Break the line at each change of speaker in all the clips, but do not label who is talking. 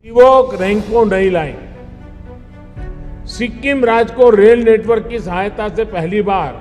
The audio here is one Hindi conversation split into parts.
शिवोक रेंगपो नई लाइन सिक्किम राज्य को रेल नेटवर्क की सहायता से पहली बार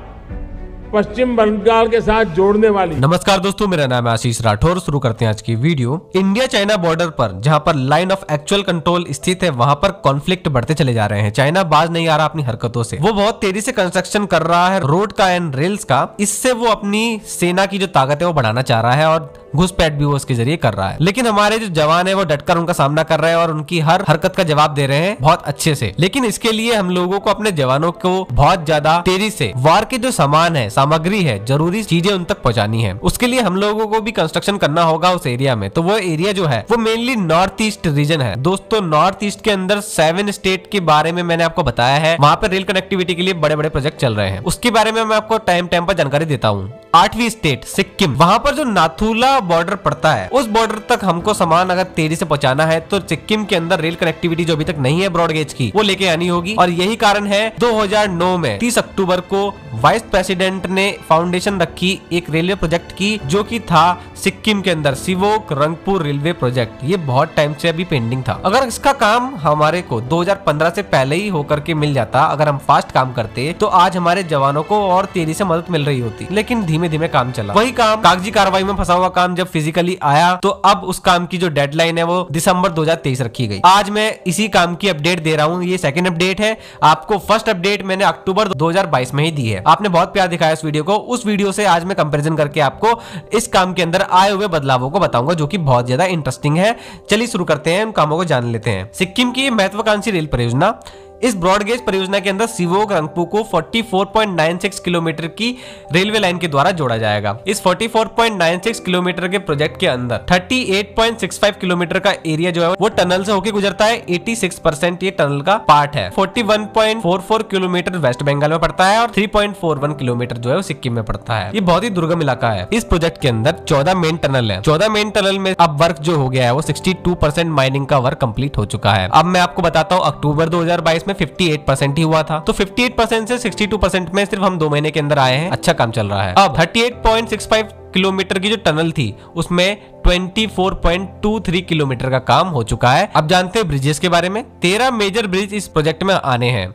पश्चिम बंगाल के साथ जोड़ने वाली।
नमस्कार दोस्तों, मेरा नाम है आशीष राठौर। शुरू करते हैं आज की वीडियो। इंडिया चाइना बॉर्डर पर जहां पर लाइन ऑफ एक्चुअल कंट्रोल स्थित है, वहां पर कॉन्फ्लिक्ट बढ़ते चले जा रहे हैं। चाइना बाज नहीं आ रहा अपनी हरकतों से। वो बहुत तेजी से कंस्ट्रक्शन कर रहा है रोड का एंड रेल्स का। इससे वो अपनी सेना की जो ताकत है वो बढ़ाना चाह रहा है और घुसपैठ भी वो उसके जरिए कर रहा है। लेकिन हमारे जो जवान है वो डटकर उनका सामना कर रहे हैं और उनकी हर हरकत का जवाब दे रहे हैं बहुत अच्छे से। लेकिन इसके लिए हम लोगों को अपने जवानों को बहुत ज्यादा तेजी से वार के जो सामान है, सामग्री है, जरूरी चीजें उन तक पहुंचानी है। उसके लिए हम लोगों को भी कंस्ट्रक्शन करना होगा उस एरिया में। तो वो एरिया जो है वो मेनली नॉर्थ ईस्ट रीजन है। दोस्तों, नॉर्थ ईस्ट के अंदर 7 स्टेट के बारे में मैंने आपको बताया है। वहां पर रेल कनेक्टिविटी के लिए बड़े बड़े प्रोजेक्ट चल रहे हैं। उसके बारे में मैं आपको टाइम पर जानकारी देता हूँ। 8वीं स्टेट सिक्किम, वहां पर जो नाथुला बॉर्डर पड़ता है, उस बॉर्डर तक हमको सामान अगर तेजी से पहुंचाना है तो सिक्किम के अंदर रेल कनेक्टिविटी जो अभी तक नहीं है ब्रॉडगेज की, वो लेके आनी होगी। और यही कारण है 2009 में 30 अक्टूबर को वाइस प्रेसिडेंट ने फाउंडेशन रखी एक रेलवे प्रोजेक्ट की, जो कि था सिक्किम के अंदर शिवोक रंगपुर रेलवे प्रोजेक्ट। ये बहुत टाइम से अभी पेंडिंग था। अगर इसका काम हमारे को 2015 से पहले ही होकर के मिल जाता, अगर हम फास्ट काम करते, तो आज हमारे जवानों को और तेजी से मदद मिल रही होती। लेकिन धीमे धीमे काम चला। वही काम कागजी कार्रवाई में फंसा हुआ काम जब फिजिकली आया, तो अब उस काम की जो डेडलाइन है वो दिसंबर 2023 रखी गई। आज मैं इसी काम की अपडेट दे रहा हूँ। ये सेकंड अपडेट है। आपको फर्स्ट अपडेट मैंने अक्टूबर 2022 में ही दी है। आपने बहुत प्यार दिखाया इस वीडियो को। उस वीडियो से आज मैं कंपैरिजन करके आपको इस काम के अंदर आए हुए बदलावों को बताऊंगा, जो कि बहुत ज्यादा इंटरेस्टिंग है। चलिए शुरू करते हैं, उन कामों को जान लेते हैं। सिक्किम की महत्वाकांक्षी रेल परियोजना। इस ब्रॉडगेज परियोजना के अंदर शिवोक रंगपू को 44.96 किलोमीटर की रेलवे लाइन के द्वारा जोड़ा जाएगा। इस 44.96 किलोमीटर के प्रोजेक्ट के अंदर 38.65 किलोमीटर का एरिया जो है वो टनल से होकर गुजरता है। 86% ये टनल का पार्ट है। 41.44 किलोमीटर वेस्ट बंगाल में पड़ता है और 3.41 किलोमीटर जो है वो सिक्किम में पड़ता है। ये बहुत ही दुर्गम इलाका है। इस प्रोजेक्ट के अंदर 14 मेन टनल है। 14 मेन टनल में अब वर्क जो हो गया है वो 62% माइनिंग का वर्क कंप्लीट हो चुका है। अब मैं आपको बताता हूँ, अक्टूबर 2022 में 58% ही हुआ था। तो 58% से 62% में सिर्फ हम 2 महीने के अंदर आए हैं। अच्छा काम चल रहा है। अब 38.65 किलोमीटर की जो टनल थी उसमें 24.23 किलोमीटर का काम हो चुका है। अब जानते हैं ब्रिजेस के बारे में। 13 मेजर ब्रिज इस प्रोजेक्ट में आने हैं,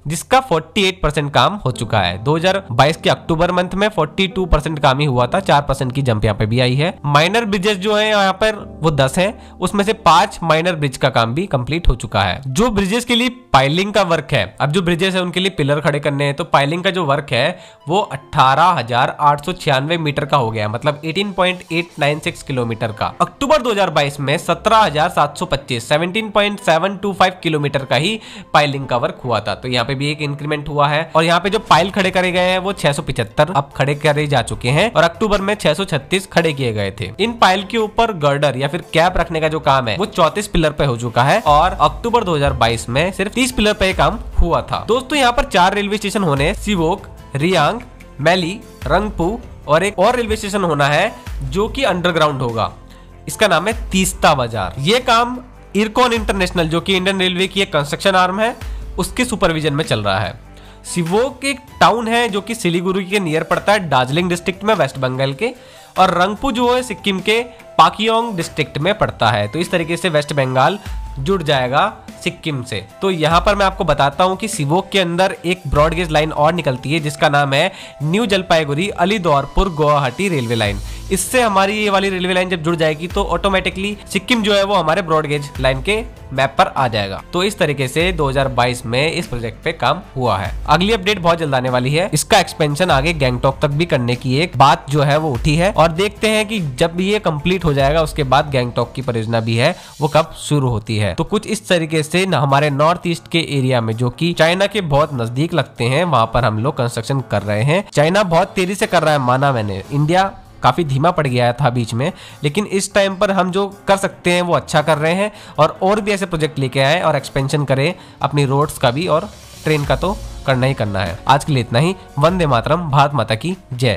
जिसका 48% काम हो चुका है। 2022 के अक्टूबर मंथ में 42% काम ही हुआ था। 4% की जंप यहाँ पे भी आई है। माइनर ब्रिजेस जो है यहाँ पर वो 10 हैं। उसमें से 5 माइनर ब्रिज का काम भी कंप्लीट हो चुका है। जो ब्रिजेस के लिए पाइलिंग का वर्क है, अब जो ब्रिजेस है उनके लिए पिलर खड़े करने हैं, तो पाइलिंग का जो वर्क है वो 18,896 मीटर का हो गया, मतलब 18.896 किलोमीटर का। अक्टूबर 2022 में 17,725 17.725 किलोमीटर का ही पाइलिंग का वर्क हुआ था। तो यहाँ पे भी एक इंक्रीमेंट हुआ है। और यहाँ पे जो पाइल खड़े करे गए हैं वो 675 अब खड़े करे जा चुके हैं और अक्टूबर में 636 खड़े किए गए थे। इन पाइल के ऊपर गर्डर या फिर कैप रखने का जो काम है वो 34 पिलर पे हो चुका है और अक्टूबर 2022 में सिर्फ 30 पिलर पे काम हुआ था। दोस्तों, यहाँ पर 4 रेलवे स्टेशन होने, शिवोक, रियांग, मैली, रंगपू और एक और रेलवे स्टेशन होना है जो कि अंडरग्राउंड होगा। इसका नाम है तीस्ता बाजार। ये काम इरकॉन इंटरनेशनल, जो कि इंडियन रेलवे की एक कंस्ट्रक्शन आर्म है, उसके सुपरविजन में चल रहा है। शिवोक एक टाउन है जो कि सिलीगुड़ी के नियर पड़ता है, दार्जिलिंग डिस्ट्रिक्ट में, वेस्ट बंगाल के। और रंगपू जो है सिक्किम के पाकियोंग डिस्ट्रिक्ट में पड़ता है। तो इस तरीके से वेस्ट बंगाल जुड़ जाएगा सिक्किम से। तो यहाँ पर मैं आपको बताता हूँ कि शिवोक के अंदर एक ब्रॉडगेज लाइन और निकलती है, जिसका नाम है new Jalpaiguri Alipurduar Guwahati railway line. इससे हमारी ये वाली रेलवे लाइन जब जुड़ जाएगी तो ऑटोमेटिकली सिक्किम जो है वो हमारे ब्रॉडगेज लाइन के मैप पर आ जाएगा। तो इस तरीके से 2022 में इस प्रोजेक्ट पे काम हुआ है। अगली अपडेट बहुत जल्द आने वाली है। इसका एक्सपेंशन आगे गैंगटॉक तक भी करने की एक बात जो है वो उठी है और देखते हैं कि जब ये कंप्लीट हो जाएगा उसके बाद गैंगटॉक की परियोजना भी है वो कब शुरू होती है। तो कुछ इस तरीके से हमारे नॉर्थ ईस्ट के एरिया में, जो कि चाइना के बहुत नजदीक लगते हैं, वहां पर हम लोग कंस्ट्रक्शन कर रहे हैं। चाइना बहुत तेजी से कर रहा है, माना मैंने। इंडिया काफी धीमा पड़ गया था बीच में, लेकिन इस टाइम पर हम जो कर सकते हैं वो अच्छा कर रहे हैं और भी ऐसे प्रोजेक्ट लेके आए और एक्सपेंशन करें अपनी रोड्स का भी, और ट्रेन का तो करना ही करना है। आज के लिए इतना ही। वंदे मातरम। भारत माता की जय।